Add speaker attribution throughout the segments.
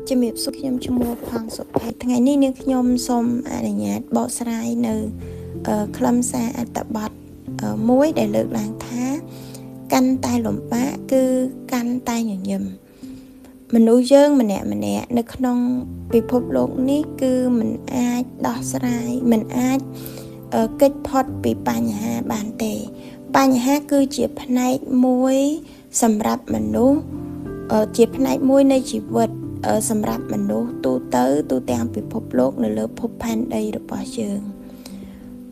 Speaker 1: ជំរាបសួរខ្ញុំឈ្មោះផង់សុភ័ក្រថ្ងៃនេះនាងខ្ញុំសូមអនុញ្ញាតបកស្រាយនៅខ្លឹមសារអត្ថបទមួយដែលលើកឡើងថាកាន់តែលំបាកគឺកាន់តែញញឹមមនុស្សយើងម្នាក់នៅក្នុងពិភពលោកនេះគឺមិនអាចដោះស្រាយមិនអាចគេចផុតពីបញ្ហាបានទេបញ្ហាគឺជាផ្នែកមួយសម្រាប់មនុស្សជាផ្នែកមួយនៃជីវិតសម្រាប់មនុស្សទូទាំងពិភពលោកនៅលើភពផែនដីរបស់យើង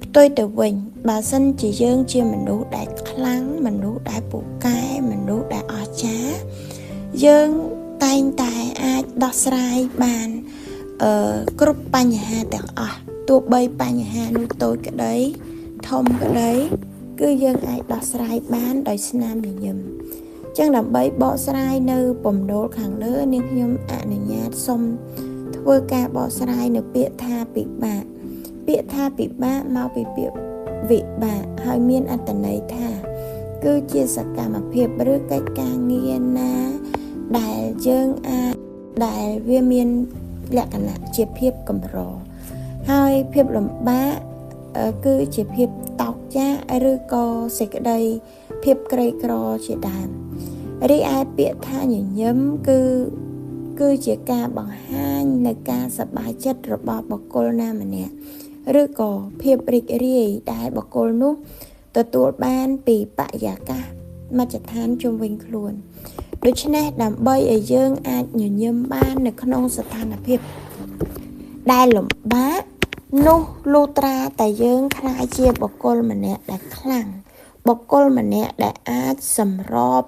Speaker 1: ផ្ទុយទៅវិញបើសិនជាយើងជាមនុស្សដែលខ្លាំងមនុស្សដែលពូកែមនុស្សដែលអស្ចារ្យយើងតែងតែអាចដោះស្រាយបានគ្រប់បញ្ហាទាំងអស់ទោះបីបញ្ហានោះតូចក្តីធំក្តីគឺយើងអាចដោះស្រាយបានដោយស្នាមញញឹមចឹងដើម្បីបកស្រាយនៅពំណូលខាងលើនាងខ្ញុំអនុញ្ញាតសូមធ្វើការបកស្រាយនៅពាក្យថាពិបាកពាក្យថាពិបាកមកពីពាក្យវិបាកហើយមានអត្ថន័យថាគឺជាសកម្មភាពឬកិច្ចការងារណាដែលយើងអាចដែលវាមានលក្ខណៈជាភាពកម្រហើយភាពលំបាកគឺជាភាពតោកចាកឬក៏សេចក្តីភាពក្រីក្រជាដើមរីឯពាក្យថាញញឹមគឺជាការបង្ហាញនៅការសប្បាយចិត្តរបស់បុគ្គលណាម្នាក់ឬក៏ភាពរីករាយដែលបុគ្គលនោះទទួលបានពីបរិយាកាសមជ្ឈដ្ឋានជុំវិញខ្លួនដូច្នេះដើម្បីឲ្យយើងអាចញញឹមបាននៅក្នុងស្ថានភាពដែលលំបាកនោះលុះត្រាតែយើងខ្លាចជាបុគ្គលម្នាក់ដែលខ្លាំងបុគ្គលម្នាក់ដែលអាចសម្រប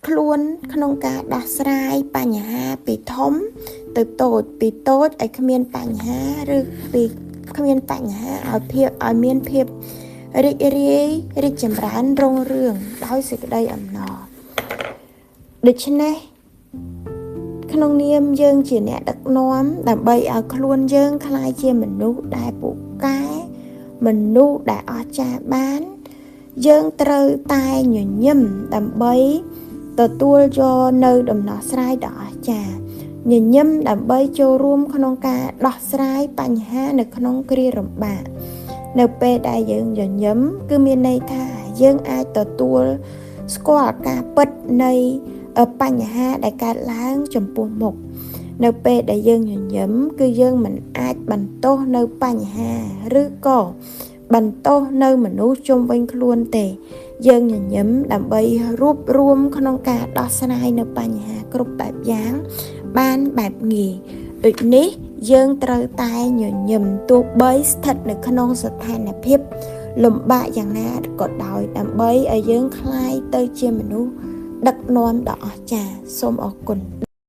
Speaker 1: ខ្លួនក្នុងការដោះស្រាយបញ្ហាពីធំទៅតូចពីតូចឲ្យគ្មានបញ្ហាឬពីគ្មានបញ្ហាឲ្យមានភាពរីករាយរីកចម្រើនរុងរឿងដោយសេចក្តីអំណរដូច្នេះក្នុងនាមយើងជាអ្នកដឹកនាំដើម្បីឲ្យខ្លួនយើងក្លាយជាមនុស្សដែលពូកែមនុស្សដែលអស្ចារ្យបានយើងត្រូវតែញញឹមដើម្បីទទួលយកនៅដំណោះស្រាយដ៏អស្ចារ្យញញឹមដើម្បីចូលរួមក្នុងការដោះស្រាយបញ្ហានៅក្នុងគ្រាលំបាកនៅពេលដែលយើងញញឹមគឺមានន័យថាយើងអាចទទួលស្គាល់ការពិតនៃបញ្ហាដែលកើតឡើងចំពោះមុខនៅពេលដែលយើងញញឹមគឺយើងមិនអាចបន្ទោសនៅបញ្ហាឬក៏បន្ទោសនៅមនុស្សជុំវិញខ្លួនទេយើងញញឹមដើម្បីរួបរวมក្នុងការដោះស្រាយនៅបញ្ហាគ្រប់បែបយ៉ាងបានបែបងាយដូចនេះយើងត្រូវតែញញឹមទោះបីស្ថិតនៅក្នុងស្ថានភាពលំបាកយ៉ាងណាក៏ដោយដើម្បីឲ្យយើងក្លាយទៅជាមនុស្សដឹកនាំដ៏អស្ចារ្យសូមអរគុណ